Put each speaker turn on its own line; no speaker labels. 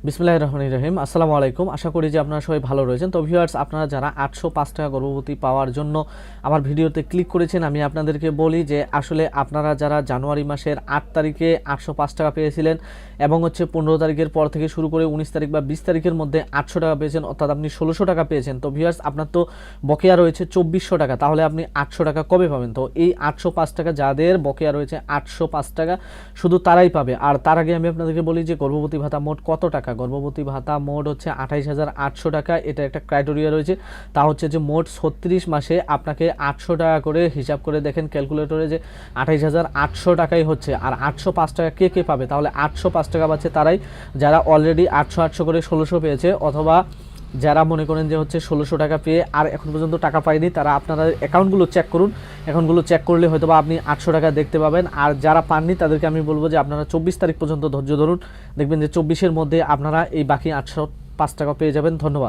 বিসমিল্লাহির রহমানির রহিম। আসসালামু আলাইকুম। আশা করি যে আপনারা সবাই ভালো রয়েছেন। তো ভিউয়ার্স, আপনারা যারা 805 টাকা গর্ভবতী পাওয়ার জন্য আমার ভিডিওতে ক্লিক করেছেন, আমি আপনাদেরকে বলি যে আসলে আপনারা যারা জানুয়ারি মাসের 8 তারিখে 805 টাকা পেয়েছিলেন এবং 15 তারিখের পর থেকে শুরু করে 19 তারিখ বা 20 তারিখের মধ্যে 800 টাকা পেয়েছেন, অর্থাৎ আপনি 1600 টাকা পেয়েছেন। তো ভিউয়ার্স, আপনার তো বকেয়া রয়েছে 2400 টাকা, তাহলে আপনি 800 টাকা কবে পাবেন? তো এই 805 টাকা যাদের বকেয়া রয়েছে 805 টাকা শুধু তারাই পাবে। আর তার আগে আমি আপনাদেরকে বলি যে গর্ভবতী ভাতা মোট কত টাকা। গর্ভবতী ভাতা মোট হচ্ছে 28,800 টাকা। এটা একটা ক্রাইটেরিয়া রয়েছে, তা হচ্ছে যে মোট 36 মাসে আপনাকে 800 টাকা করে হিসাব করে দেখেন ক্যালকুলেটরে যে 28,800 টাকাই হচ্ছে। আর 805 টাকা কে কে পাবে? তাহলে 805 টাকা পাচ্ছে তারাই যারা অলরেডি 800 করে 1600 পেয়েছে, অথবা যারা মনে করেন যে 1600 টাকা পেয়ে আর এখন পর্যন্ত টাকা পায়নি, তারা আপনারা অ্যাকাউন্টগুলো চেক করুন। অ্যাকাউন্টগুলো চেক করলে হয়তো বা আপনি 800 টাকা দেখতে পাবেন। আর যারা পাননি তাদেরকে আমি বলবো যে আপনারা 24 তারিখ পর্যন্ত ধৈর্য ধরুন, দেখবেন যে 24-এর মধ্যে আপনারা এই বাকি 805 টাকা পেয়ে যাবেন। ধন্যবাদ।